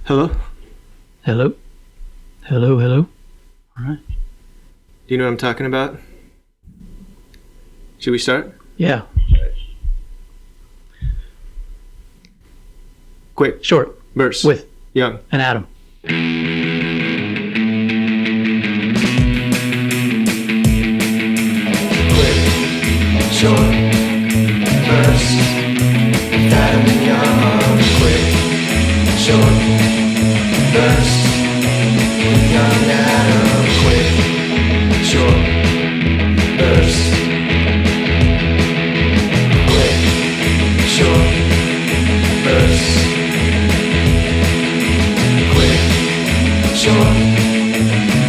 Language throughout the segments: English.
Hello? Hello? Hello, hello? All right. Do you know what I'm talking about? Should we start? Yeah. Quick. Short. Verse. With Young. an atom. Quick, short, verse, Adam and Young. Quick, short, verse, Young and Adam. Quick, short, verse. Quick, short, verse. Quick, short,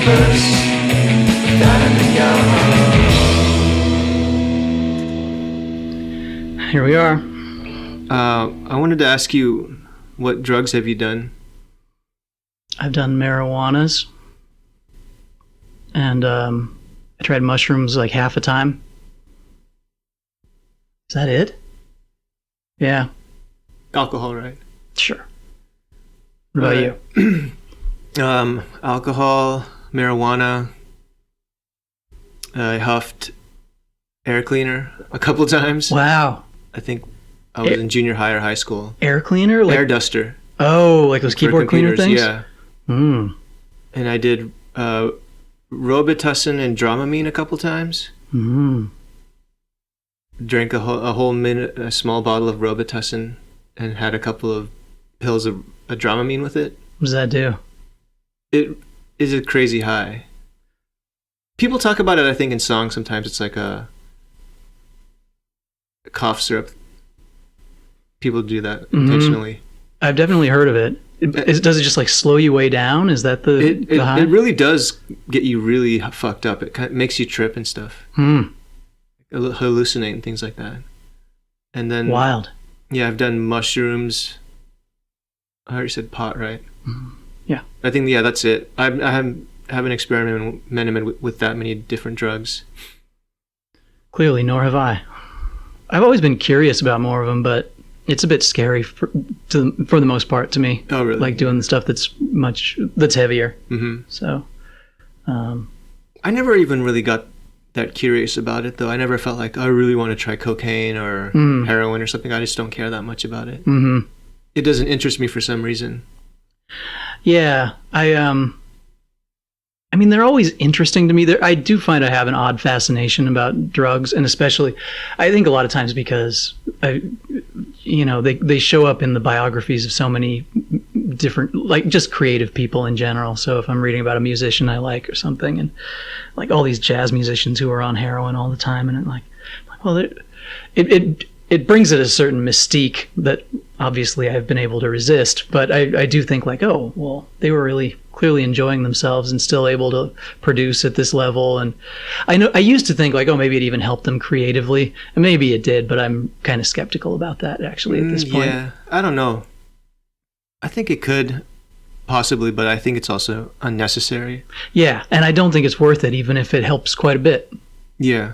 verse, Adam and Young. Here we are. I wanted to ask you, what drugs have you done? I've done marijuanas. And I tried mushrooms like half a time. Is that it? Yeah, Alcohol, right? sure. What about you? Alcohol, marijuana. I huffed air cleaner a couple times. Wow. I think I was in junior high or high school. Air cleaner? Like, Air duster. oh, like those for keyboard cleaner computers, things? Yeah. Mm. And I did Robitussin and Dramamine a couple times. Mm. Drank a small bottle of Robitussin and had a couple of pills of Dramamine with it. What does that do? It is a crazy high. People talk about it, I think, in songs sometimes. It's like a cough syrup. People do that intentionally. I've definitely heard of it. Does it just like slow you way down? Is that the high? It really does get you really fucked up. It kind of makes you trip and stuff. Hallucinate and things like that. And then Wild. Yeah, I've done mushrooms. I already said pot, right? Yeah. I think that's it. I haven't experimented with that many different drugs. Clearly, nor have I. I've always been curious about more of them, but it's a bit scary for the most part to me. Oh, really? Like doing the stuff that's heavier. Mm-hmm. So, I never even really got that curious about it, though. I never felt like, I really want to try cocaine or heroin or something. I just don't care that much about it. Mm-hmm. It doesn't interest me for some reason. Yeah, I mean, they're always interesting to me. I do find I have an odd fascination about drugs, and especially, I think a lot of times because, they show up in the biographies of so many different, like just creative people in general. So if I'm reading about a musician I like or something, and like all these jazz musicians who are on heroin all the time, and it brings it a certain mystique that obviously I've been able to resist. But I do think like, oh, well, they were really clearly enjoying themselves and still able to produce at this level. And I used to think like, oh, maybe it even helped them creatively, and maybe it did, but I'm kind of skeptical about that actually at this point. Yeah, I don't know. I think it could possibly, but I think it's also unnecessary. Yeah, and I don't think it's worth it, even if it helps quite a bit. Yeah.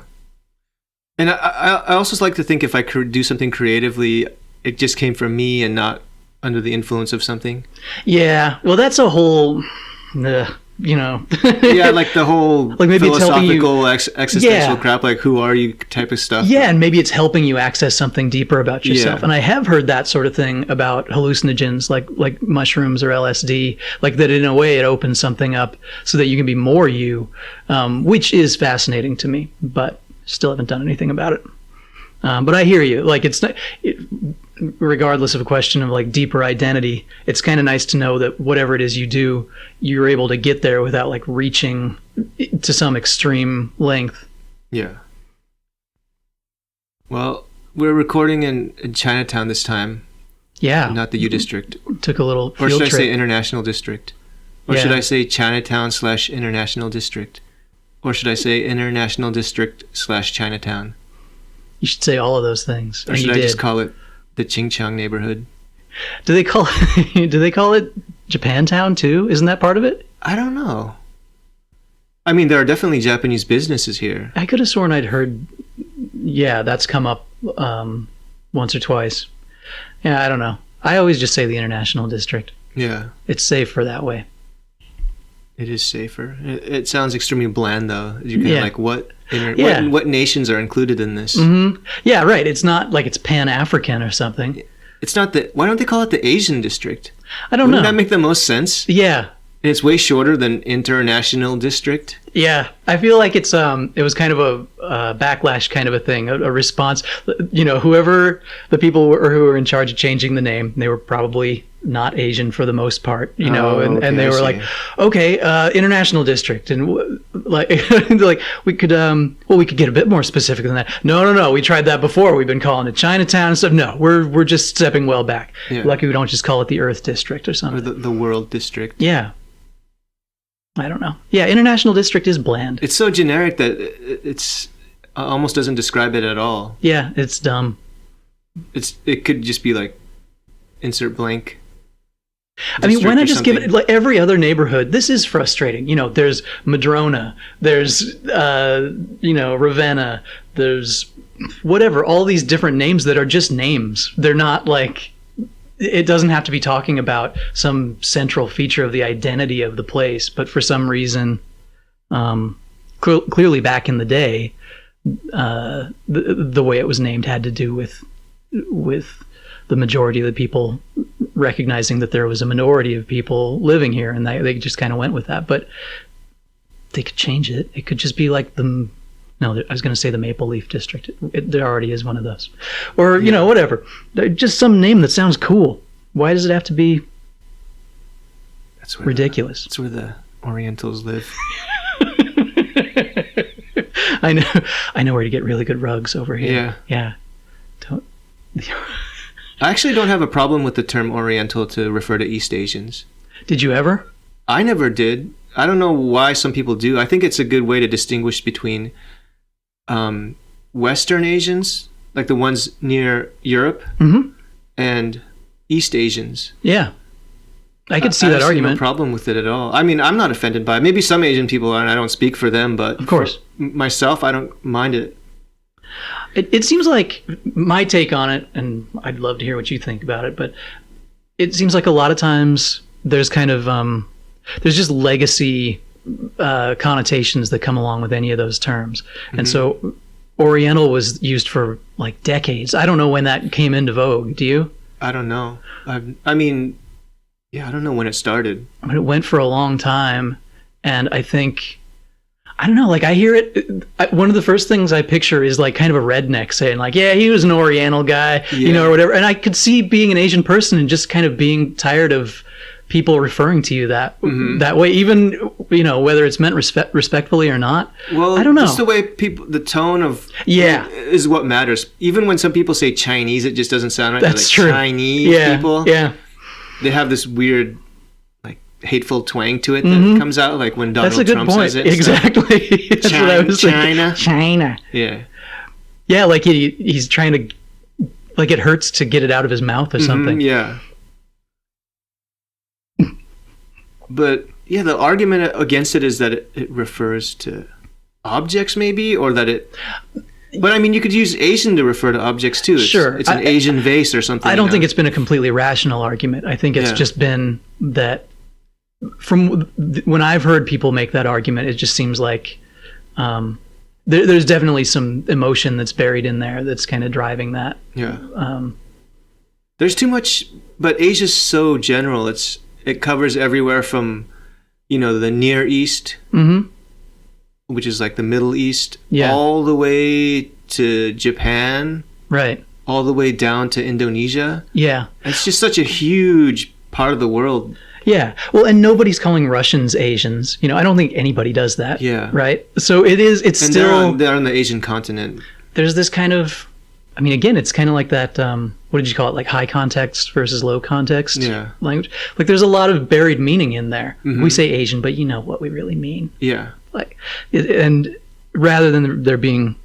And I also like to think if I could do something creatively, it just came from me and not under the influence of something. Yeah, well, that's a whole, Yeah, like the whole like maybe philosophical, existential Yeah. crap, like who are you type of stuff. Yeah, and maybe it's helping you access something deeper about yourself. Yeah. And I have heard that sort of thing about hallucinogens, like mushrooms or LSD, like that in a way it opens something up so that you can be more you, which is fascinating to me, but still haven't done anything about it. But I hear you. Like regardless of a question of like deeper identity, it's kind of nice to know that whatever it is you do, you're able to get there without like reaching to some extreme length. Yeah. Well, we're recording in Chinatown this time. Yeah. Not the U District. Took a little Or field should I trip. say International District? Or Yeah. should I say Chinatown/International District? Or should I say International District/Chinatown? You should say all of those things. Or And should you I did. just call it the Ching Chong neighborhood? Do they call it Japantown too? Isn't that part of it? I don't know. I mean, there are definitely Japanese businesses here. I could have sworn I'd heard. Yeah, that's come up once or twice. Yeah, I don't know. I always just say the International District. Yeah. It's safer that way. It is safer. It sounds extremely bland, though. You can Yeah. like what Yeah. what nations are included in this? Yeah, right. It's not like it's Pan-African or something. It's not the. Why don't they call it the Asian district? I don't Wouldn't know. that make the most sense? Yeah. And it's way shorter than international district. Yeah, I feel like it was kind of a backlash kind of a thing, a response. You know, whoever the people were who were in charge of changing the name, they were probably not Asian for the most part, you know, and they I were see. like, okay, international district, and like like we could we could get a bit more specific than that. No, we tried that before. We've been calling it Chinatown and stuff. No, we're just stepping well back. Yeah. Lucky we don't just call it the Earth District or something. Or the world district. Yeah. I don't know. Yeah, international district is bland. It's so generic that it's almost doesn't describe it at all. Yeah, it's dumb. It could just be like insert blank. I mean, why district not or just give it something. like every other neighborhood? This is frustrating. You know, there's Madrona, there's Ravenna, there's whatever, all these different names that are just names. They're not like, it doesn't have to be talking about some central feature of the identity of the place, but for some reason, clearly back in the day, the way it was named had to do with the majority of the people recognizing that there was a minority of people living here, and they just kind of went with that. But they could change it. It could just be like I was going to say the Maple Leaf District. There already is one of those. Or, you know, whatever. Just some name that sounds cool. Why does it have to be ridiculous? That's where the Orientals live. I know where to get really good rugs over here. Yeah. Don't. I actually don't have a problem with the term Oriental to refer to East Asians. Did you ever? I never did. I don't know why some people do. I think it's a good way to distinguish between Western Asians, like the ones near Europe, and East Asians. Yeah. I could see I that see argument. no problem with it at all. I mean, I'm not offended by it. Maybe some Asian people are, and I don't speak for them, but Of course. myself, I don't mind it. It seems like my take on it, and I'd love to hear what you think about it, but it seems like a lot of times there's kind of there's just legacy connotations that come along with any of those terms. And so Oriental was used for like decades. I don't know when that came into vogue. Do you? I don't know. I mean, I don't know when it started. But it went for a long time, and I think, I don't know, like I hear it, one of the first things I picture is like kind of a redneck saying like, yeah, he was an Oriental guy, you know, or whatever. And I could see being an Asian person and just kind of being tired of people referring to you that way, even, you know, whether it's meant respectfully or not. Well, I don't know. Just the way the tone of is what matters. Even when some people say Chinese, it just doesn't sound right. That's like true. Chinese people. Yeah. They have this weird, like, hateful twang to it that comes out, like when Donald That's a good Trump point. says it. Exactly. That's what I was thinking. China. Yeah. Yeah, like he's trying to, like it hurts to get it out of his mouth or something. Yeah. But yeah, the argument against it is that it refers to objects, maybe, or that it. But I mean, you could use Asian to refer to objects too. It's an Asian vase or something. I don't think it's been a completely rational argument. I think it's just been that from when I've heard people make that argument, it just seems like there's definitely some emotion that's buried in there that's kind of driving that. Yeah. There's too much, but Asia's so general. It covers everywhere from, you know, the Near East, which is like the Middle East, all the way to Japan, right? All the way down to Indonesia. Yeah. It's just such a huge part of the world. Yeah. Well, and nobody's calling Russians Asians. You know, I don't think anybody does that. Yeah. Right? So it's still... They're on the Asian continent. There's this kind of... I mean, again, it's kind of like that... what did you call it? Like high context versus low context language? Like there's a lot of buried meaning in there. We say Asian, but you know what we really mean. Yeah. Like, and rather than there being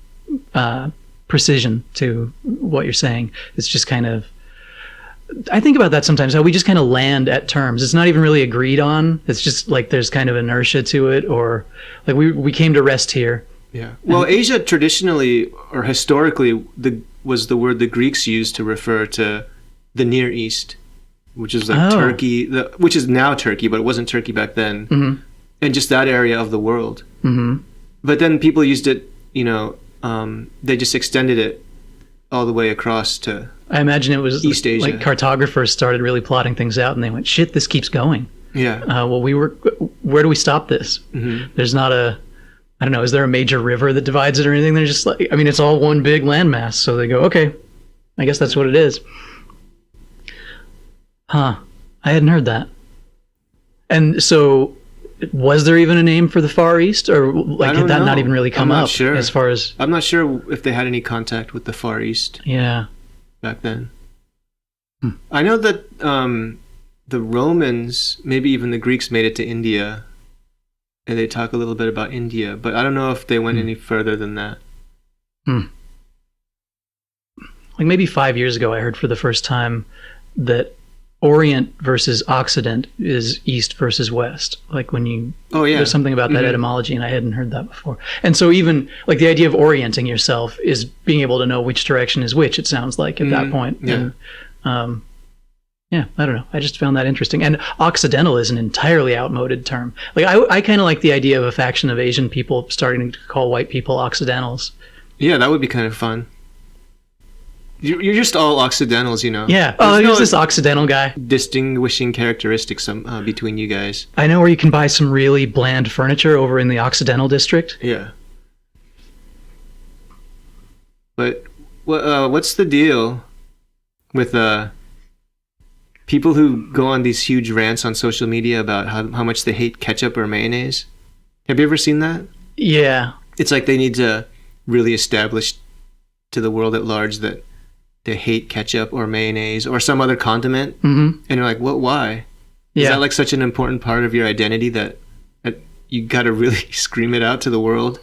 precision to what you're saying, it's just kind of... I think about that sometimes, how we just kind of land at terms. It's not even really agreed on. It's just like there's kind of inertia to it, or like we came to rest here. Yeah. Well, Asia traditionally or historically was the word the Greeks used to refer to the Near East, which is like Turkey, which is now Turkey, but it wasn't Turkey back then, and just that area of the world. But then people used it, they just extended it all the way across to I imagine it was East Asia. Like cartographers started really plotting things out, and they went, "Shit, this keeps going." Yeah. Well, where do we stop this? There's not I don't know, is there a major river that divides it or anything? They're just like, I mean, it's all one big landmass. So they go, okay, I guess that's what it is. Huh. I hadn't heard that. And so was there even a name for the Far East, or like had that not even really come up sure. as far as... I'm not sure if they had any contact with the Far East back then. I know that the Romans, maybe even the Greeks, made it to India, and they talk a little bit about India, but I don't know if they went any further than that. Like maybe 5 years ago, I heard for the first time that Orient versus Occident is East versus West. Like when you... There's something about that etymology, and I hadn't heard that before. And so even like the idea of orienting yourself is being able to know which direction is which, it sounds like, at that point. Yeah. And, I don't know. I just found that interesting. And Occidental is an entirely outmoded term. Like I kind of like the idea of a faction of Asian people starting to call white people Occidentals. Yeah, that would be kind of fun. You're just all Occidentals, Yeah. Who's this Occidental guy? Distinguishing characteristics between you guys. I know where you can buy some really bland furniture over in the Occidental district. Yeah. But what's the deal with people who go on these huge rants on social media about how much they hate ketchup or mayonnaise? Have you ever seen that? Yeah. It's like they need to really establish to the world at large that they hate ketchup or mayonnaise or some other condiment. And you're like, what? Why? Is that like such an important part of your identity that you got to really scream it out to the world?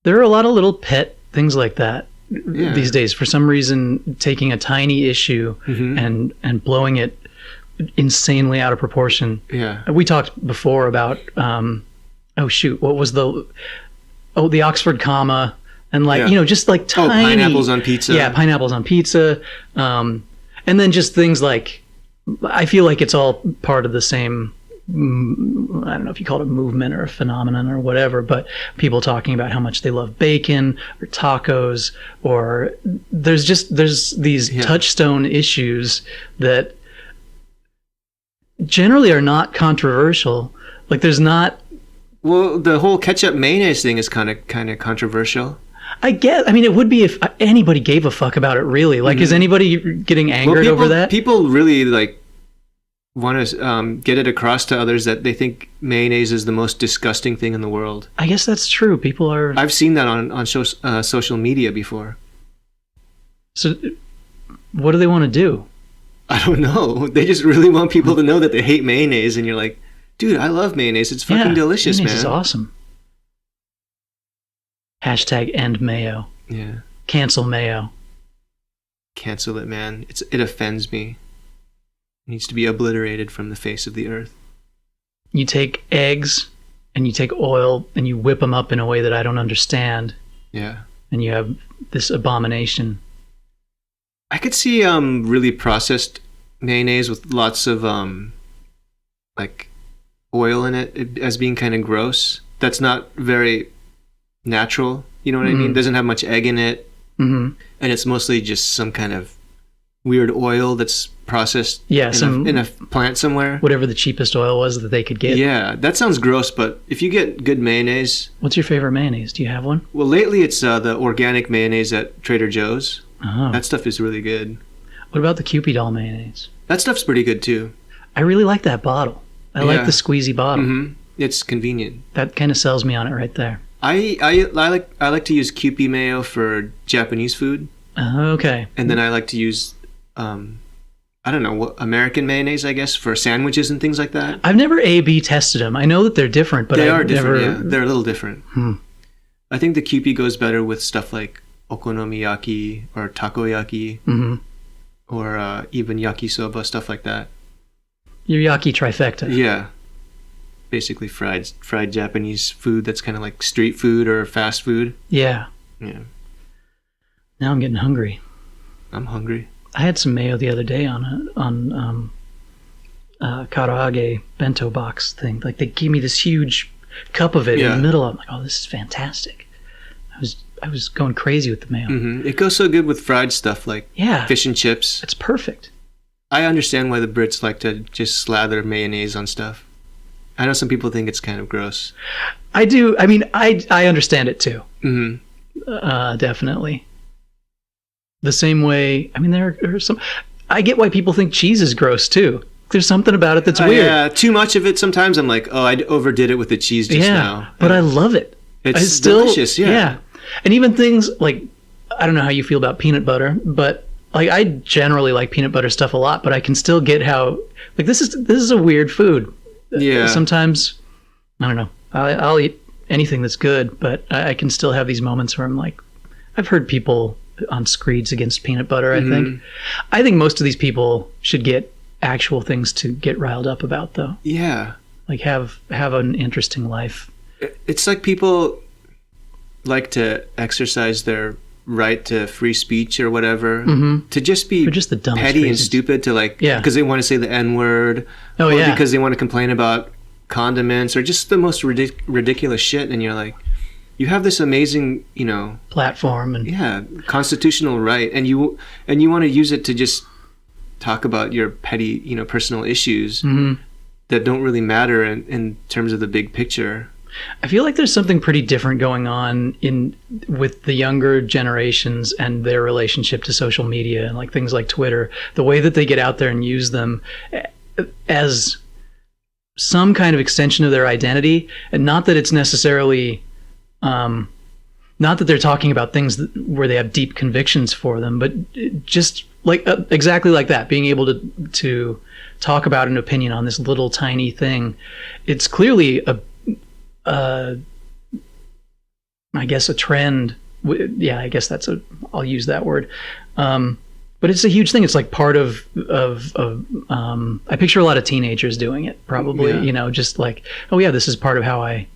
There are a lot of little pet things like that these days. For some reason, taking a tiny issue and blowing it insanely out of proportion. Yeah. We talked before about, what was the Oxford comma. And like, just like tiny... pineapples on pizza. Yeah, pineapples on pizza. And then just things like, I feel like it's all part of the same, I don't know if you call it a movement or a phenomenon or whatever, but people talking about how much they love bacon or tacos, or there's these touchstone issues that generally are not controversial. Like there's not... Well, the whole ketchup mayonnaise thing is kind of controversial. It would be if anybody gave a fuck about it, really. Like, is anybody getting angered over that? People really, like, want to get it across to others that they think mayonnaise is the most disgusting thing in the world. I guess that's true. People are... I've seen that on social media before. So, what do they want to do? I don't know. They just really want people to know that they hate mayonnaise, and you're like, dude, I love mayonnaise. It's fucking delicious, man. Mayonnaise is awesome. #end mayo. Yeah. Cancel mayo. Cancel it, man. It offends me. It needs to be obliterated from the face of the earth. You take eggs and you take oil and you whip them up in a way that I don't understand. Yeah. And you have this abomination. I could see really processed mayonnaise with lots of like oil in it as being kind of gross. That's not very natural, you know what I mean? Doesn't have much egg in it, and it's mostly just some kind of weird oil that's processed in a plant somewhere. Whatever the cheapest oil was that they could get. Yeah, that sounds gross, but if you get good mayonnaise... What's your favorite mayonnaise? Do you have one? Well, lately it's the organic mayonnaise at Trader Joe's. Oh. That stuff is really good. What about the Kewpie doll mayonnaise? That stuff's pretty good too. I really like that bottle. I like the squeezy bottle. It's convenient. That kind of sells me on it right there. I like to use Kewpie mayo for Japanese food. Okay. And then I like to use I don't know, what American mayonnaise, I guess, for sandwiches and things like that. I've never A/B tested them. I know that they're different, but they are different. Yeah, they're a little different. I think the Kewpie goes better with stuff like okonomiyaki or takoyaki, or even yakisoba, stuff like that. Your yaki trifecta. Yeah. Basically fried Japanese food that's kind of like street food or fast food. Yeah. Yeah. Now I'm getting hungry. I'm hungry. I had some mayo the other day on karaage bento box thing. Like they gave me this huge cup of it in the middle. I'm like, oh, this is fantastic. I was going crazy with the mayo. Mm-hmm. It goes so good with fried stuff like fish and chips. It's perfect. I understand why the Brits like to just slather mayonnaise on stuff. I know some people think it's kind of gross. I do. I mean, I understand it too. Mm-hmm. Definitely. The same way, I mean, there are some... I get why people think cheese is gross too. There's something about it that's weird. Yeah, too much of it sometimes I'm like, oh, I overdid it with the cheese just now. But I love it. It's delicious, yeah. And even things like, I don't know how you feel about peanut butter, but like I generally like peanut butter stuff a lot, but I can still get how, like this is a weird food. Yeah. Sometimes, I don't know, I'll eat anything that's good, but I can still have these moments where I'm like, I've heard people on screeds against peanut butter, I think most of these people should get actual things to get riled up about, though. Yeah. Like have an interesting life. It's like people like to exercise their right to free speech or whatever, to just be just the dumbest petty reasons. and stupid, to like, because they want to say the N-word, or because they want to complain about condiments, or just the most ridiculous shit, and you're like, you have this amazing, platform and constitutional right, and you want to use it to just talk about your petty, personal issues that don't really matter in terms of the big picture. I feel like there's something pretty different going on with the younger generations and their relationship to social media and like things like Twitter, the way that they get out there and use them as some kind of extension of their identity, and not that it's necessarily not that they're talking about things where they have deep convictions for them, but just like exactly like that, being able to talk about an opinion on this little tiny thing. It's clearly I guess a trend. Yeah, I guess I'll use that word. But it's a huge thing. It's like part of I picture a lot of teenagers doing it, probably, just like, oh yeah, this is part of how I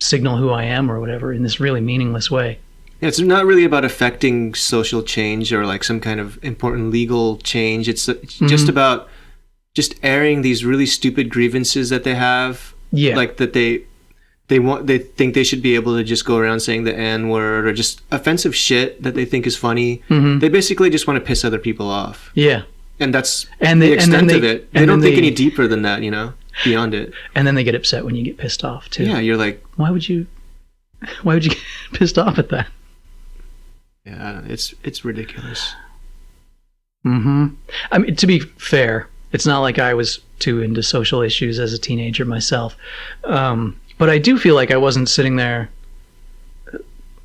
signal who I am or whatever, in this really meaningless way. Yeah, it's not really about affecting social change or like some kind of important legal change. It's just about just airing these really stupid grievances that they have. Yeah. Like that they think they should be able to just go around saying the N-word or just offensive shit that they think is funny. They basically just want to piss other people off. Yeah. And that's the extent of it. They don't think any deeper than that, beyond it. And then they get upset when you get pissed off too. Yeah, you're like, why would you get pissed off at that? Yeah, I don't know. It's ridiculous. I mean, to be fair, it's not like I was too into social issues as a teenager myself. But I do feel like I wasn't sitting there.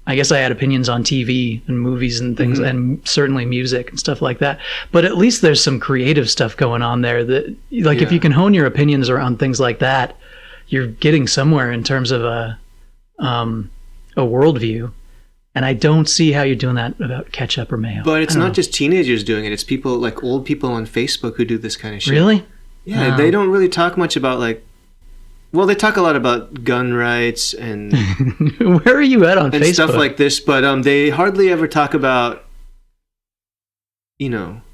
I guess I had opinions on TV and movies and things, and certainly music and stuff like that. But at least there's some creative stuff going on there that, like, if you can hone your opinions around things like that, you're getting somewhere in terms of a worldview. And I don't see how you're doing that about ketchup or mayo. But it's not just teenagers doing it. It's people, like old people on Facebook who do this kind of shit. Really? Yeah, they don't really talk much about, like, well, they talk a lot about gun rights and where are you at on Facebook? And stuff like this, but they hardly ever talk about,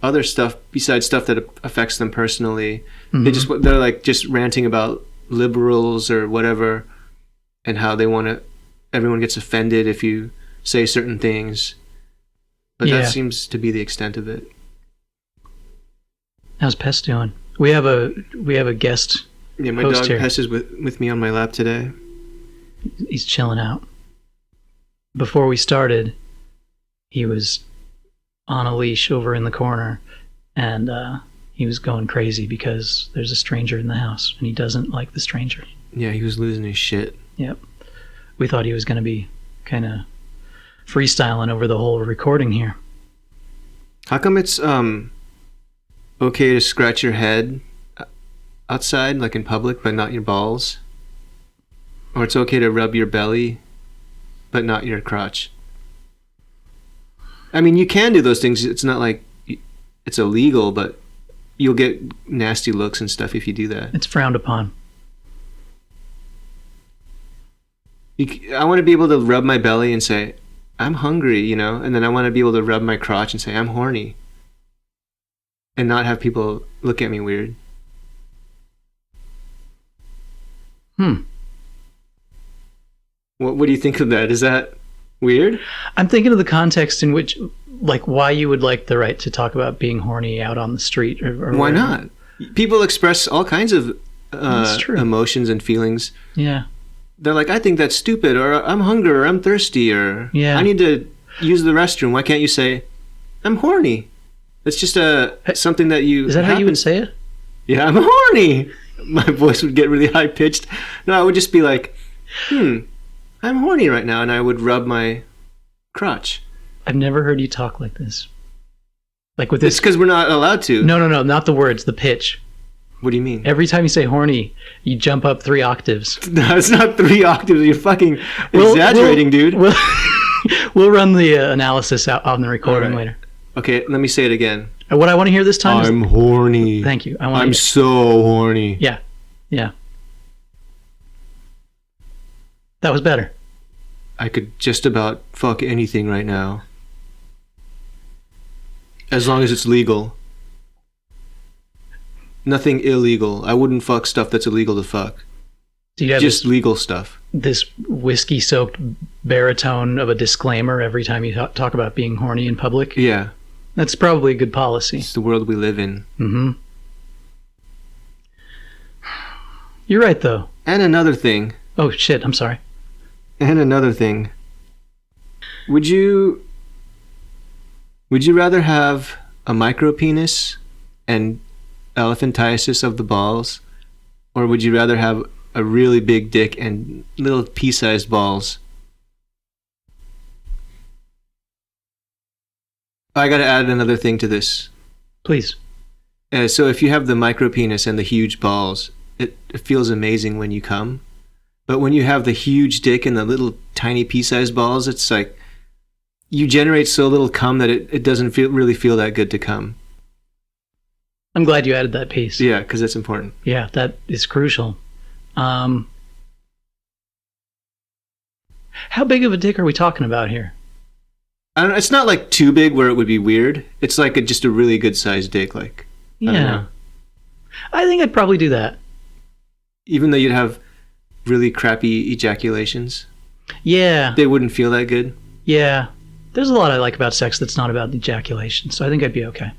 other stuff besides stuff that affects them personally. They're like just ranting about liberals or whatever, and how everyone gets offended if you say certain things. But that seems to be the extent of it. How's Pest doing? We have a guest. Yeah, my dog Pest is with me on my lap today. He's chilling out. Before we started, he was on a leash over in the corner, and he was going crazy because there's a stranger in the house, and he doesn't like the stranger. Yeah, he was losing his shit. Yep. We thought he was going to be kind of freestyling over the whole recording here. How come it's okay to scratch your head outside, like in public, but not your balls? Or it's okay to rub your belly, but not your crotch? I mean, you can do those things. It's not like it's illegal, but you'll get nasty looks and stuff if you do that. It's frowned upon. I want to be able to rub my belly and say, I'm hungry, and then I want to be able to rub my crotch and say, I'm horny. and not have people look at me weird. What do you think of that? Is that weird? I'm thinking of the context in which, like, why you would like the right to talk about being horny out on the street. Or why not? People express all kinds of emotions and feelings. Yeah. They're like, I think that's stupid, or I'm hungry, or I'm thirsty, or I need to use the restroom. Why can't you say, I'm horny? It's just something that you... Is that how you would say it? Yeah, I'm horny. My voice would get really high-pitched. No, I would just be like, I'm horny right now, and I would rub my crotch. I've never heard you talk like this. Like with this... It's because we're not allowed to. No, not the words, the pitch. What do you mean? Every time you say horny, you jump up 3 octaves. No, it's not 3 octaves. You're fucking exaggerating, dude. We'll run the analysis out on the recording later. Okay, let me say it again. What I want to hear this time I'm horny. Thank you. I'm so horny. Yeah. That was better. I could just about fuck anything right now. As long as it's legal. Nothing illegal. I wouldn't fuck stuff that's illegal to fuck. So you have just legal stuff. This whiskey-soaked baritone of a disclaimer every time you talk about being horny in public? Yeah. That's probably a good policy. It's the world we live in. Mm-hmm. You're right, though. And another thing. Oh, shit. I'm sorry. And another thing. Would you rather have a micro penis and elephantiasis of the balls, or would you rather have a really big dick and little pea-sized balls? I gotta add another thing to this. Please. So if you have the micro penis and the huge balls, it feels amazing when you come. But when you have the huge dick and the little tiny pea-sized balls, it's like you generate so little cum that it doesn't really feel that good to come. I'm glad you added that piece. Yeah, because it's important. Yeah, that is crucial. How big of a dick are we talking about here? I don't know, it's not like too big where it would be weird. It's like just a really good sized dick. Like, yeah. I don't know. I think I'd probably do that. Even though you'd have really crappy ejaculations? Yeah. They wouldn't feel that good? Yeah. There's a lot I like about sex that's not about ejaculation, so I think I'd be okay.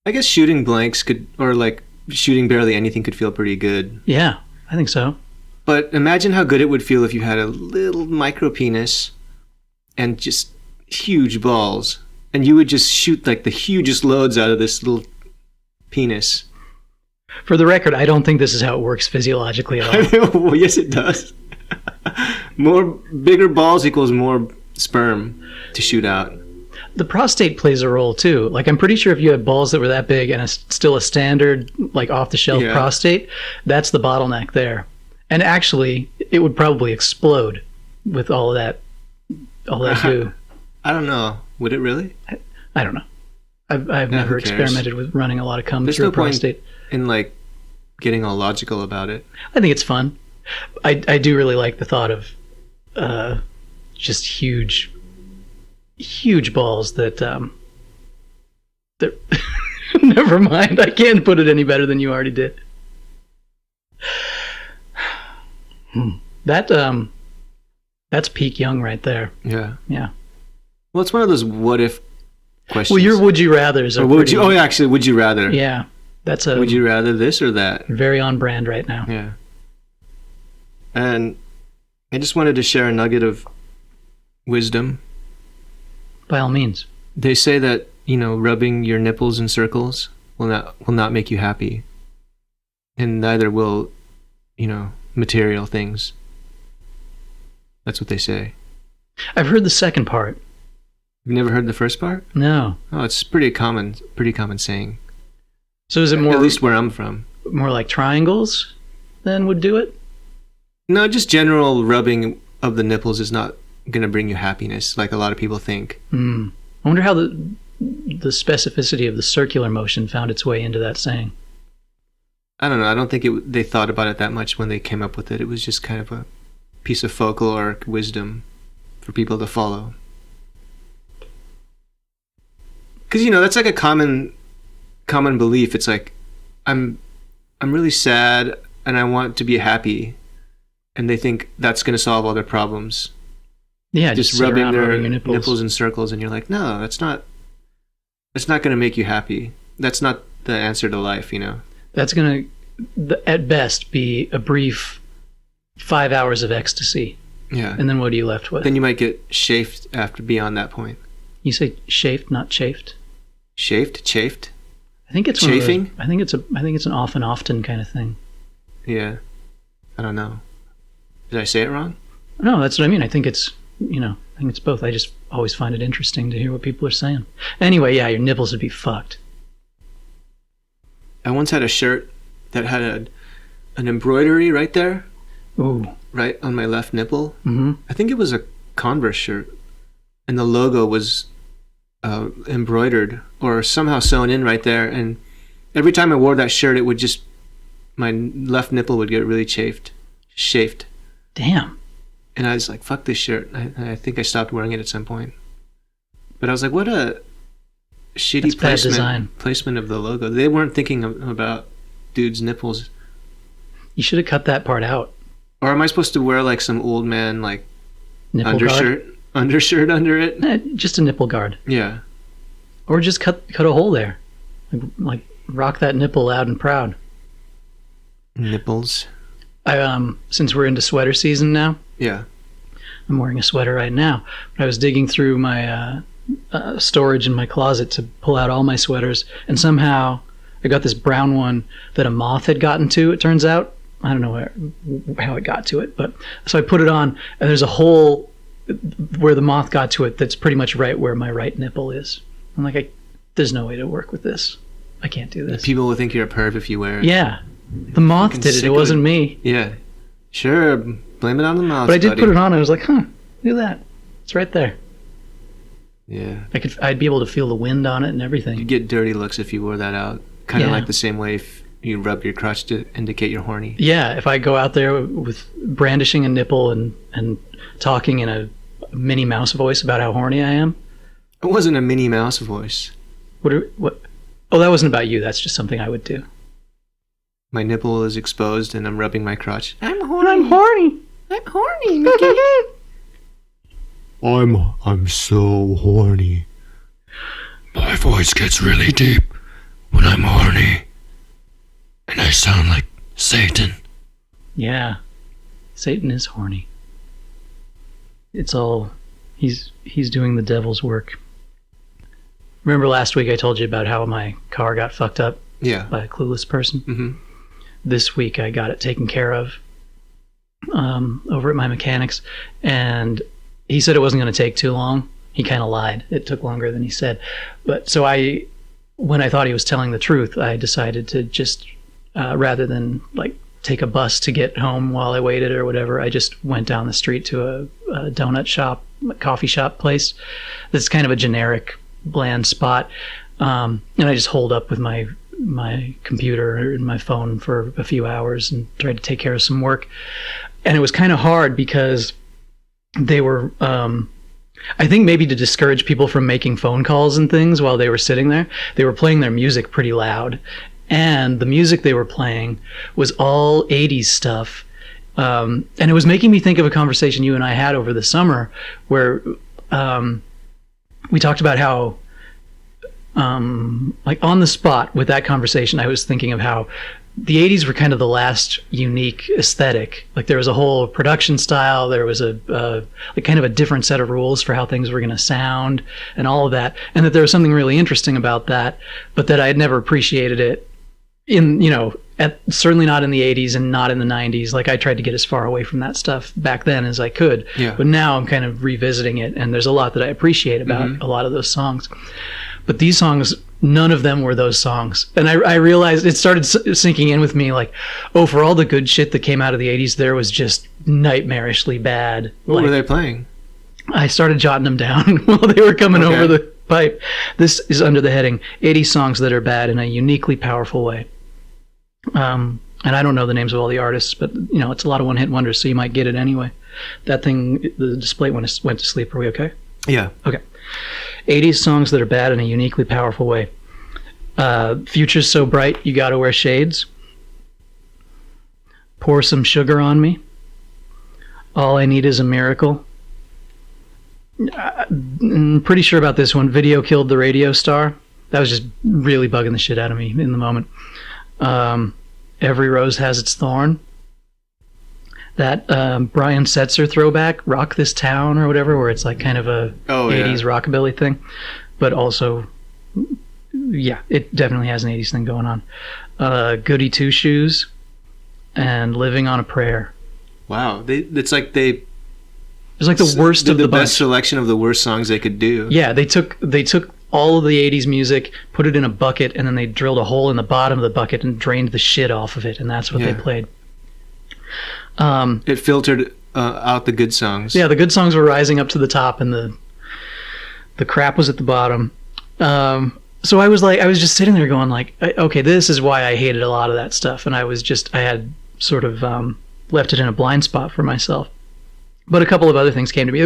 I guess shooting blanks or like shooting barely anything could feel pretty good. Yeah, I think so. But imagine how good it would feel if you had a little micro penis and just huge balls, and you would just shoot like the hugest loads out of this little penis. For the record, I don't think this is how it works physiologically at all. Well, yes, it does. Bigger balls equals more sperm to shoot out. The prostate plays a role too. Like, I'm pretty sure if you had balls that were that big and still a standard, like off-the-shelf prostate, that's the bottleneck there. And actually, it would probably explode with all that goo. I don't know. Would it really? I don't know. I've never experimented with running a lot of cum through a prostate. In like getting all logical about it. I think it's fun. I do really like the thought of just huge balls that never mind. I can't put it any better than you already did. That's peak young right there. Yeah. Well, it's one of those what if questions. Well, your would you rathers are would you rather? Yeah. That's would you rather this or that? Very on brand right now. Yeah. And I just wanted to share a nugget of wisdom. By all means. They say that, rubbing your nipples in circles will not make you happy. And neither will, material things. That's what they say. I've heard the second part. You've never heard the first part? No. Oh, it's pretty common saying. So is it more... At least where I'm from. More like triangles then would do it? No, just general rubbing of the nipples is not going to bring you happiness like a lot of people think. I wonder how the specificity of the circular motion found its way into that saying. I don't know. I don't think they thought about it that much when they came up with it. It was just kind of a piece of folkloric wisdom for people to follow. because that's like a common belief. It's like I'm really sad and I want to be happy, and they think that's going to solve all their problems. Yeah, just rubbing their nipples in circles, and you're like, no, that's not going to make you happy. That's not the answer to life, That's going to, at best, be a brief 5 hours of ecstasy. Yeah. And then what are you left with? Then you might get chafed after beyond that point. You say chafed, not chafed? Chafed? I think it's chafing. I think it's an often kind of thing. Yeah. I don't know. Did I say it wrong? No, that's what I mean. I think it's both. I just always find it interesting to hear what people are saying. Anyway, yeah, your nipples would be fucked. I once had a shirt that had an embroidery right there. Ooh. Right on my left nipple. Mm-hmm. I think it was a Converse shirt, and the logo was embroidered or somehow sewn in right there. And every time I wore that shirt, it would just, my left nipple would get really chafed. Damn. And I was like, fuck this shirt. I think I stopped wearing it at some point. But I was like, what a shitty placement of the logo. They weren't thinking about dude's nipples. You should have cut that part out. Or am I supposed to wear like some old man like nipple undershirt under it? Just a nipple guard. Yeah. Or just cut a hole there. Like rock that nipple loud and proud. Nipples. Since we're into sweater season now. Yeah. I'm wearing a sweater right now. But I was digging through my storage in my closet to pull out all my sweaters, and somehow I got this brown one that a moth had gotten to, it turns out. I don't know how it got to it, but so I put it on, and there's a hole where the moth got to it that's pretty much right where my right nipple is. I'm like, there's no way to work with this. I can't do this. People will think you're a perv if you wear it. Yeah. The moth did it. It wasn't me. Yeah. Sure. Blame it on the moth. But I did put it on. I was like, look at that. It's right there. Yeah. I'd be able to feel the wind on it and everything. You get dirty looks if you wore that out. Kind of like the same way if you rub your crotch to indicate you're horny. Yeah, if I go out there with brandishing a nipple and talking in a Minnie Mouse voice about how horny I am. It wasn't a Minnie Mouse voice. What? Oh, that wasn't about you. That's just something I would do. My nipple is exposed and I'm rubbing my crotch. I'm horny, Mickey. I'm so horny. My voice gets really deep when I'm horny. And I sound like Satan. Yeah. Satan is horny. It's all he's doing the devil's work. Remember last week I told you about how my car got fucked up by a clueless person? Mm-hmm. This week I got it taken care of over at my mechanic's, and he said it wasn't going to take too long. He kind of lied. It took longer than he said. But so when I thought he was telling the truth, I decided to just rather than like take a bus to get home while I waited or whatever, I just went down the street to a donut shop, coffee shop place that's kind of a generic bland spot, and I just holed up with my computer and my phone for a few hours and tried to take care of some work. And it was kind of hard because they were I think maybe to discourage people from making phone calls and things while they were sitting there, they were playing their music pretty loud. And the music they were playing was all 80s stuff. And it was making me think of a conversation you and I had over the summer where we talked about how, like on the spot with that conversation, I was thinking of how the 80s were kind of the last unique aesthetic. Like there was a whole production style, there was a like kind of a different set of rules for how things were going to sound and all of that. And that there was something really interesting about that, but that I had never appreciated it in, certainly not in the 80s and not in the 90s. Like I tried to get as far away from that stuff back then as I could. Yeah. But now I'm kind of revisiting it, and there's a lot that I appreciate about a lot of those songs. But these songs, none of them were those songs. And I realized it started sinking in with me like, oh, for all the good shit that came out of the 80s, there was just nightmarishly bad. What were they playing? I started jotting them down while they were coming over the pipe. This is under the heading 80 songs that are bad in a uniquely powerful way. And I don't know the names of all the artists, but it's a lot of one-hit wonders, so you might get it anyway. That thing, the display went to sleep. Are we okay? Yeah. Okay. 80s songs that are bad in a uniquely powerful way. Future's so bright, you gotta wear shades. Pour some sugar on me. All I need is a miracle. I'm pretty sure about this one. Video killed the radio star. That was just really bugging the shit out of me in the moment. Every rose has its thorn. That Brian Setzer throwback, Rock This Town or whatever, where it's like kind of a 80s rockabilly thing. But also, yeah, it definitely has an 80s thing going on. Goody Two Shoes and Living on a Prayer. Wow. It's like the worst of the bunch. Best selection of the worst songs they could do. Yeah, they took all of the 80s music, put it in a bucket, and then they drilled a hole in the bottom of the bucket and drained the shit off of it, and that's what they played. It filtered out the good songs. Yeah, the good songs were rising up to the top, and the crap was at the bottom. So I was just sitting there going like, okay, this is why I hated a lot of that stuff, and I had sort of left it in a blind spot for myself. But a couple of other things came to me.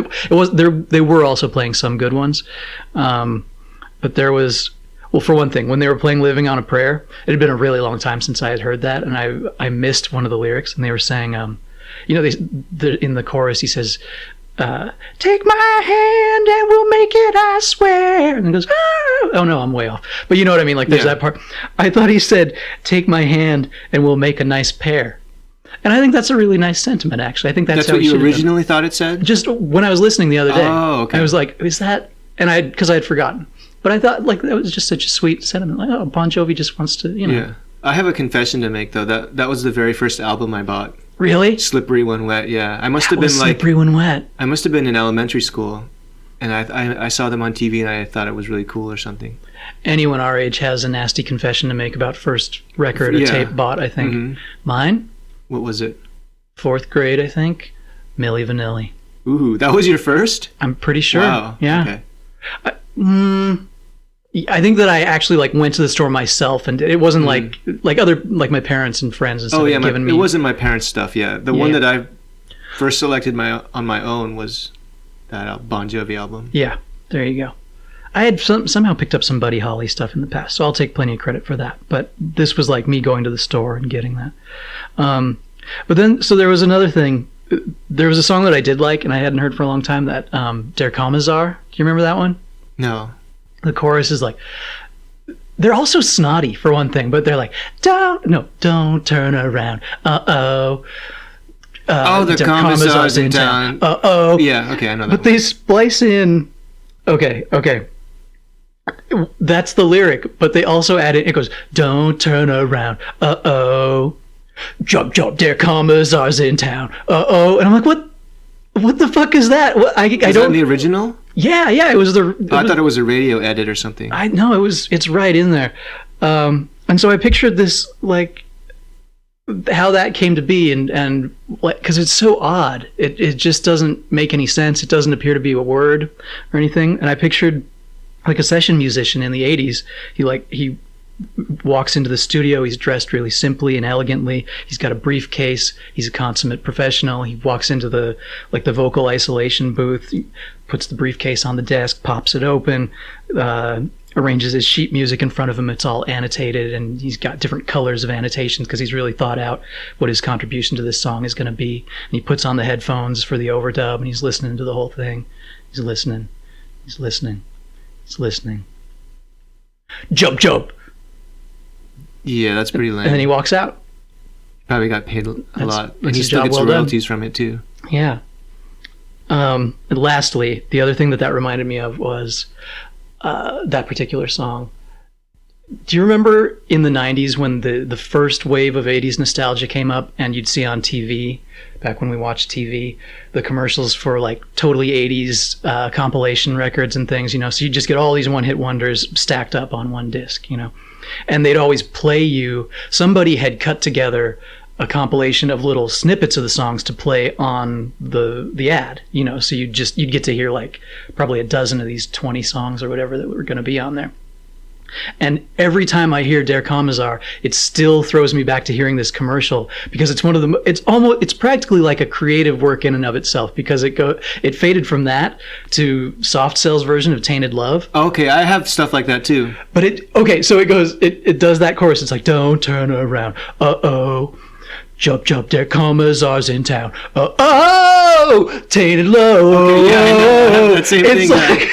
They were also playing some good ones, but there was, well, for one thing, when they were playing "Living on a Prayer," it had been a really long time since I had heard that, and I missed one of the lyrics, and they were saying, in the chorus he says, "Take my hand and we'll make it, I swear," and then goes, oh no, I'm way off. But you know what I mean? Like there's that part. I thought he said, "Take my hand and we'll make a nice pair." And I think that's a really nice sentiment, actually. I think that's how what you originally thought it said? Just when I was listening the other day. Oh, okay. I was like, is that... And because I had forgotten. But I thought, like, that was just such a sweet sentiment. Like, oh, Bon Jovi just wants to, Yeah. I have a confession to make, though. That was the very first album I bought. Really? Slippery When Wet, yeah. I must have been Slippery When Wet. I must have been in elementary school. And I saw them on TV, and I thought it was really cool or something. Anyone our age has a nasty confession to make about first record or tape bought, I think. Mm-hmm. Mine? What was it? 4th grade, I think. Milli Vanilli. Ooh, that was your first? I'm pretty sure. Wow. Yeah. Okay. I think that I actually went to the store myself, and it wasn't like my parents and friends and stuff. Given me. It wasn't my parents' stuff. Yeah, the one that I first selected on my own was that Bon Jovi album. Yeah, there you go. I had somehow picked up some Buddy Holly stuff in the past, so I'll take plenty of credit for that. But this was like me going to the store and getting that. But then, so there was another thing. There was a song that I did like, and I hadn't heard for a long time, that Der Kommissar. Do you remember that one? No. The chorus is like, they're also snotty for one thing, but they're like, don't turn around. Uh-oh. The Kommissar's in town. Uh-oh. Yeah, okay, I know that. But they splice in, okay. That's the lyric, but they also add it goes, don't turn around. Uh-oh. Jump, Der Kommissar's in town. Uh-oh. And I'm like, what the fuck is that? I don't... that the original? Yeah, it was the... I thought it was a radio edit or something. No, it's right in there. And so I pictured this, like, how that came to be, and because it's so odd. It just doesn't make any sense. It doesn't appear to be a word or anything. And I pictured, like, a session musician in the 80s. He walks into the studio. He's dressed really simply and elegantly. He's got a briefcase. He's a consummate professional. He walks into the vocal isolation booth, puts the briefcase on the desk, pops it open, arranges his sheet music in front of him. It's all annotated, and he's got different colors of annotations because he's really thought out what his contribution to this song is going to be. And he puts on the headphones for the overdub, and he's listening to the whole thing. He's listening. Jump. Yeah, that's pretty lame. And then he walks out. Probably got paid a lot. And he still gets royalties from it, too. Yeah. And lastly, the other thing that reminded me of was that particular song. Do you remember in the 90s when the first wave of 80s nostalgia came up, and you'd see on TV, back when we watched TV, the commercials for like totally 80s compilation records and things, so you just get all these one-hit wonders stacked up on one disc, and they'd always play you, somebody had cut together a compilation of little snippets of the songs to play on the ad, so you'd get to hear like probably a dozen of these 20 songs or whatever that were going to be on there. And every time I hear Der Kommissar, it still throws me back to hearing this commercial, because it's one of the it's practically like a creative work in and of itself, because it faded from that to Soft Cell's version of Tainted Love. Okay, I have stuff like that too. But it does that chorus. It's like, don't turn around. Uh-oh. Jump, jump, Der Kommissar's in town. Oh, Tainted Love. Okay, yeah, I know. That same It's thing. like,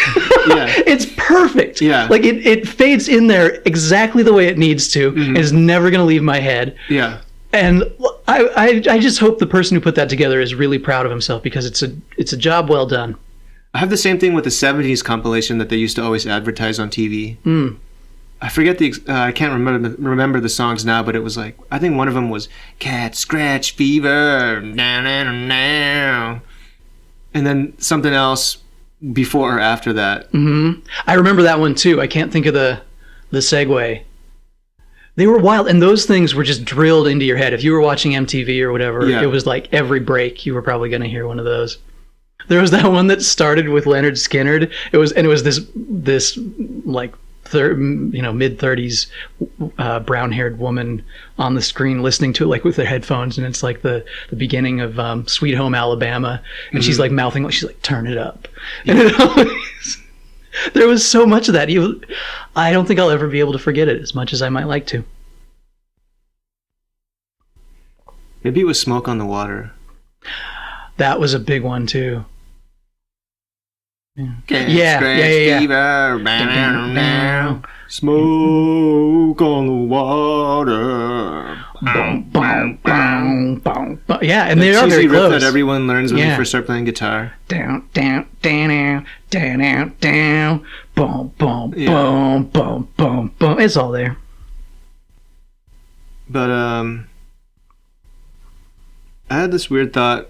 Yeah. it's perfect. Yeah. Like it fades in there exactly the way it needs to. And it's never going to leave my head. Yeah. And I just hope the person who put that together is really proud of himself, because it's a job well done. I have the same thing with the 70s compilation that they used to always advertise on TV. I forget I can't remember the songs now, but it was like, I think one of them was Cat Scratch Fever, now, and then something else before or after that. I remember that one too. I can't think of the segue. They were wild, and those things were just drilled into your head. If you were watching MTV or whatever, Yeah. it was like every break you were probably going to hear one of those. There was that one that started with Leonard Skinner. It was this like mid-30s brown-haired woman on the screen listening to it like with their headphones, and it's like the beginning of Sweet Home Alabama, and she's like mouthing, she's like, turn it up. And it always, there was so much of that. I don't think I'll ever be able to forget it as much as I might like to. Maybe it was Smoke on the Water. That was a big one too. Cat Yeah, Scratch yeah. Fever, now, Smoke on the Water. Boom, boom, boom, boom, boom. Yeah, and they That are very cheesy riff close. that everyone learns when Yeah. they first start playing guitar. Down, down, down, down, down, down, boom, boom, Yeah. boom, boom, boom, boom. It's all there. But I had this weird thought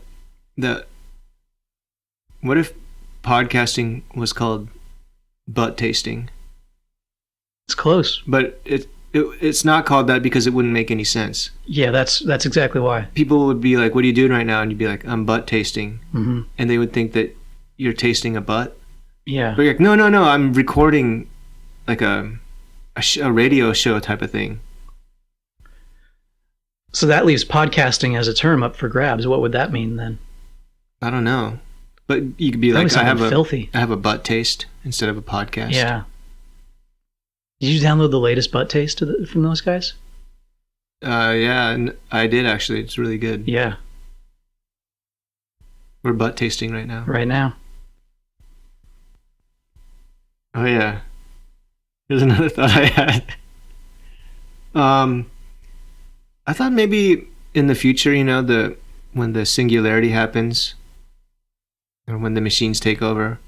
that what if podcasting was called butt tasting? It's close. But it's not called that because it wouldn't make any sense. Yeah, that's exactly why. People would be like, "What are you doing right now?" And you'd be like, "I'm butt tasting," Mm-hmm. and they would think that you're tasting a butt. Yeah. But you're like, no, I'm recording like a radio show type of thing. So that leaves podcasting as a term up for grabs. What would that mean then? I don't know, but you could be Probably like, something filthy. I have a butt taste instead of a podcast. Yeah. Did you download the latest butt taste from those guys? Yeah, and I did actually. It's really good. Yeah, We're butt tasting right now. right now. Oh yeah. Here's another thought I had. I thought maybe in the future, when the singularity happens, or when the machines take over,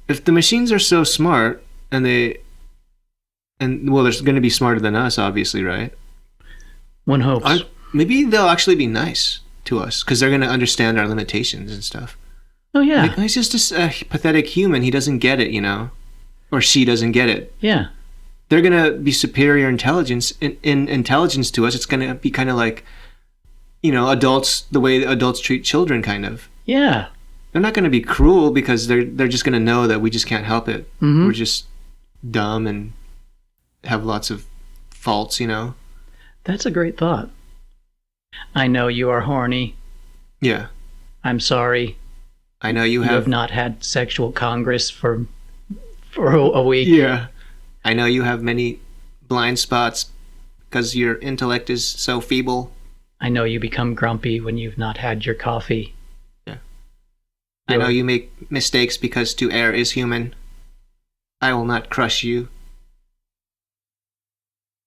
if the machines are so smart and they're going to be smarter than us, obviously, right? One hopes. Maybe they'll actually be nice to us because they're going to understand our limitations and stuff. Oh yeah. Like, he's just a pathetic human. He doesn't get it, or she doesn't get it. Yeah. They're going to be superior intelligence in intelligence to us. It's going to be kind of like, adults, the way adults treat children, kind of. Yeah. They're not going to be cruel because they're just going to know that we just can't help it. Mhm. We're just dumb and have lots of faults, That's a great thought. I know you are horny. Yeah. I'm sorry. I know you You have have. not had sexual congress for a week. Yeah. I know you have many blind spots because your intellect is so feeble. I know you become grumpy when you've not had your coffee. I know you make mistakes because to err is human. I will not crush you.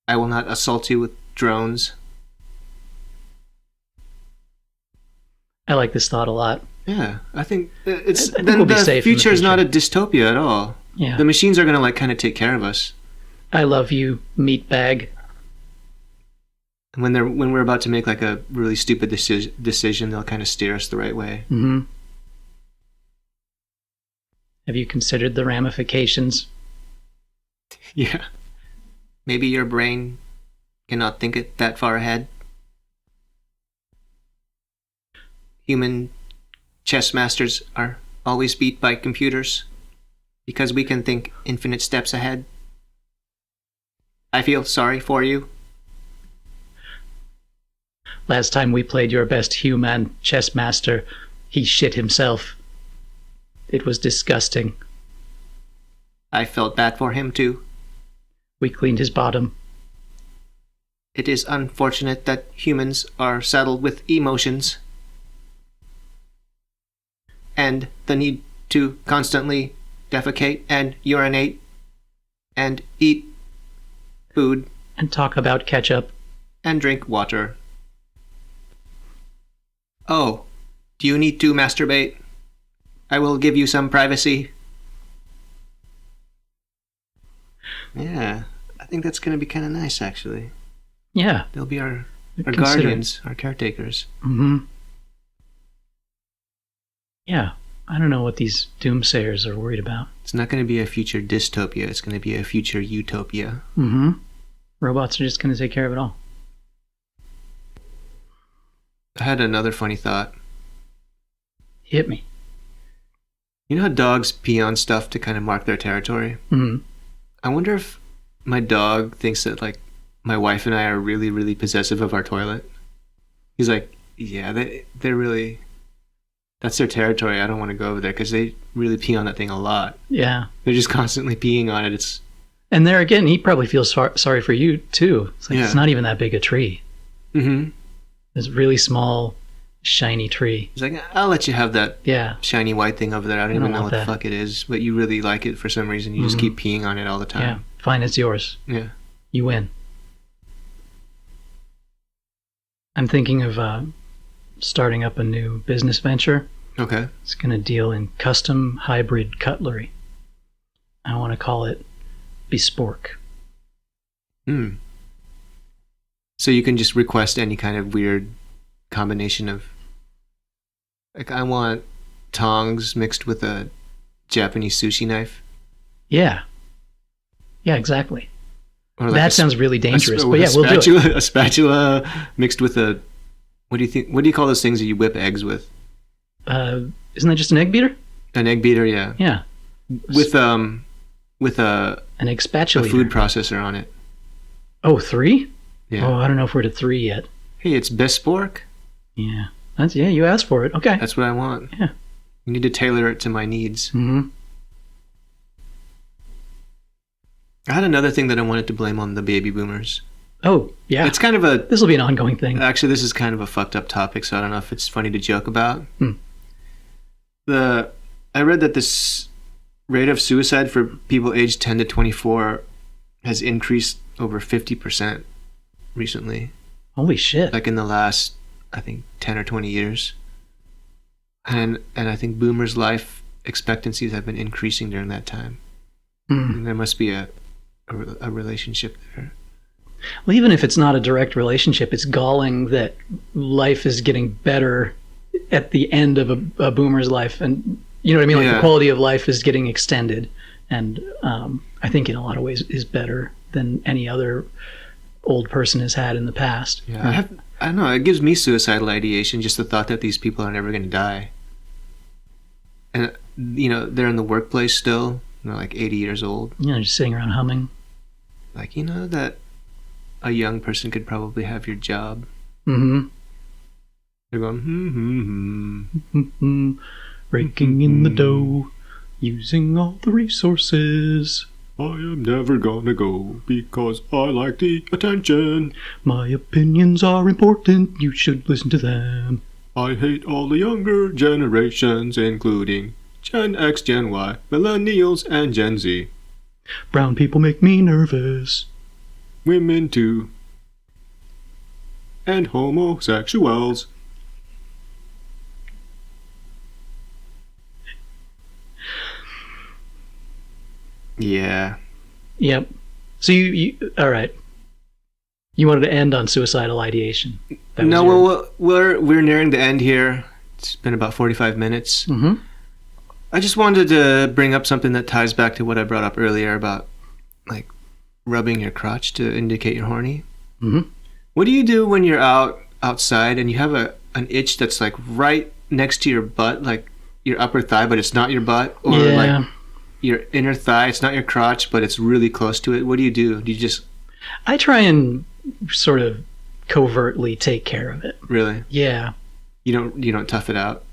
I will not assault you with drones. I like this thought a lot. Yeah, I think it's I think then we'll be the safe in the future is not a future. dystopia at all. Yeah. The machines are gonna kind of take care of us. I love you, meatbag. And when we're about to make like a really stupid decision, they'll kind of steer us the right way. Mm-hmm. Have you considered the ramifications? Yeah. Maybe your brain cannot think it that far ahead. Human chess masters are always beat by computers because we can think infinite steps ahead. I feel sorry for you. Last time we played your best human chess master, he shit himself. It was disgusting. I felt bad for him too. We cleaned his bottom. It is unfortunate that humans are saddled with emotions and the need to constantly defecate and urinate and eat food And talk about ketchup. and drink water. Oh, do you need to masturbate? I will give you some privacy. Yeah, I think that's going to be kind of nice, actually. Yeah. They'll be our Consider- guardians, our caretakers. Mm-hmm. Yeah. I don't know what these doomsayers are worried about. It's not going to be a future dystopia. It's going to be a future utopia. Mm-hmm. Robots are just going to take care of it all. I had another funny thought. Hit me. You know how dogs pee on stuff to kind of mark their territory? Mm-hmm. I wonder if my dog thinks that, like, my wife and I are really, really possessive of our toilet. He's like, yeah, they're really... That's their territory. I don't want to go over there because they really pee on that thing a lot. Yeah. They're just constantly peeing on it. And there again, he probably feels sorry for you, too. It's like, Yeah. It's not even that big a tree. Mm-hmm. It's a really small, shiny tree. He's like, I'll let you have that Yeah. shiny white thing over there. I don't even know what the fuck it is, but you really like it for some reason. You just keep peeing on it all the Yeah. time. Fine, it's yours. Yeah. You win. I'm thinking of starting up a new business venture. Okay. It's going to deal in custom hybrid cutlery. I want to call it bespoke. Hmm. So you can just request any kind of weird combination of... Like, I want tongs mixed with a Japanese sushi knife. Yeah. Yeah, exactly. Or like That sounds really dangerous, a but yeah, we'll do it. spatula, a spatula mixed with a... What do you think? What do you call those things that you whip eggs with? Isn't that just an egg beater? An egg beater, yeah. Yeah. With a An egg spatula. food processor on it. Oh, 3? Yeah. Oh, I don't know if we're to 3 yet. Hey, it's bespoke. Yeah. Yeah, you asked for it. Okay. That's what I want. Yeah. You need to tailor it to my needs. Mm-hmm. I had another thing that I wanted to blame on the baby boomers. Oh, yeah. It's kind of a... This will be an ongoing thing. Actually, this is kind of a fucked up topic, so I don't know if it's funny to joke about. Hmm. I read that this rate of suicide for people aged 10 to 24 has increased over 50% recently. Holy shit. Like in the last, I think, 10 or 20 years. And I think boomers' life expectancies have been increasing during that time. And there must be a relationship there. Well, even if it's not a direct relationship, it's galling that life is getting better at the end of a boomer's life. And you know what I mean? Like Yeah. the quality of life is getting extended. And I think in a lot of ways is better than any other old person has had in the past. Yeah, I don't know. It gives me suicidal ideation, just the thought that these people are never going to die. And, you know, they're in the workplace still. They're like 80 years old. You know, just sitting around humming. Like, you know, that a young person could probably have your job. Mm-hmm. They're going, Raking in the dough, using all the resources. I am never gonna go because I like the attention. My opinions are important, you should listen to them. I hate all the younger generations, including Gen X, Gen Y, Millennials, and Gen Z. Brown people make me nervous. Women too. And homosexuals. Yeah. Yep. So you all right. You wanted to end on suicidal ideation. That was No, your- well, we're nearing the end here. It's been about 45 minutes. Mhm. I just wanted to bring up something that ties back to what I brought up earlier about, like, rubbing your crotch to indicate you're horny. Mhm. What do you do when you're outside and you have an itch that's like right next to your butt, like your upper thigh, but it's not your butt, or Yeah. like your inner thigh, it's not your crotch, but it's really close to it? What do you do? Do you just I try and sort of covertly take care of it. Really? Yeah. You don't tough it out?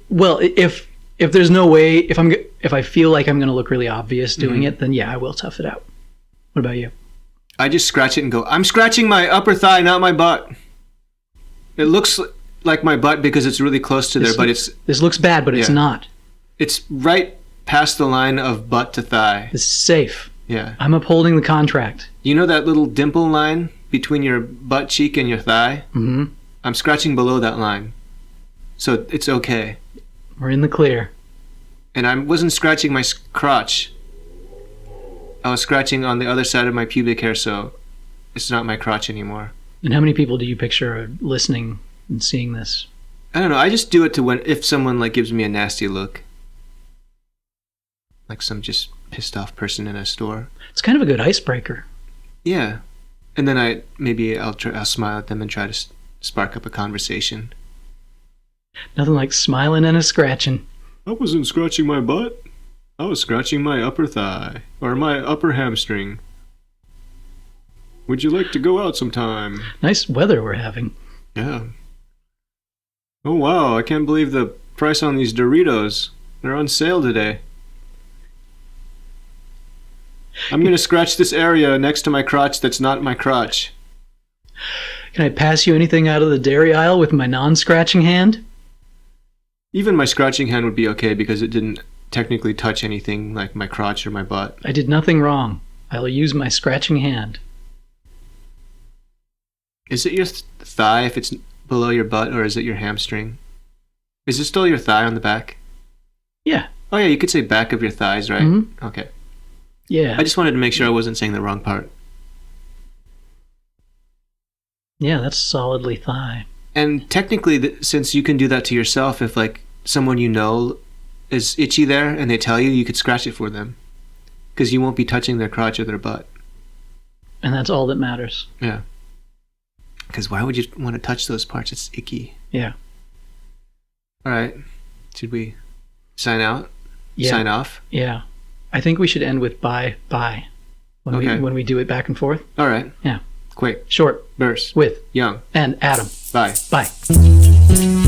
Well, if there's no way, if I feel like I'm going to look really obvious doing it, then yeah, I will tough it out. What about you? I just scratch it and go, I'm scratching my upper thigh, not my butt. It looks like my butt because it's really close to there, but this looks bad, but it's not. It's right past the line of butt to thigh. This is safe. Yeah. I'm upholding the contract. You know that little dimple line between your butt cheek and your thigh? Mm-hmm. I'm scratching below that line. So it's okay. We're in the clear. And I wasn't scratching my crotch. I was scratching on the other side of my pubic hair, so it's not my crotch anymore. And how many people do you picture are listening and seeing this? I don't know. I just do it to if someone like gives me a nasty look. Like some just pissed off person in a store. It's kind of a good icebreaker. Yeah. And then I'll smile at them and try to spark up a conversation. Nothing like smiling and a scratching. I wasn't scratching my butt. I was scratching my upper thigh. Or my upper hamstring. Would you like to go out sometime? Nice weather we're having. Yeah. Oh wow, I can't believe the price on these Doritos. They're on sale today. I'm going to scratch this area next to my crotch that's not my crotch. Can I pass you anything out of the dairy aisle with my non-scratching hand? Even my scratching hand would be okay because it didn't technically touch anything like my crotch or my butt. I did nothing wrong. I'll use my scratching hand. Is it your thigh if it's below your butt, or is it your hamstring? Is it still your thigh on the back? Yeah. Oh yeah, you could say back of your thighs, right? Mm-hmm. Okay. Yeah. I just wanted to make sure I wasn't saying the wrong part. Yeah, that's solidly thigh. And technically, since you can do that to yourself, if like someone you know is itchy there and they tell you, you could scratch it for them. Because you won't be touching their crotch or their butt. And that's all that matters. Yeah. Because why would you want to touch those parts? It's icky. Yeah. All right. Should we sign out? Yeah. Sign off? Yeah. I think we should end with bye. When we do it back and forth. All right. Yeah. Quick. Short. Burst. With. Young. And Adam. Bye. Bye.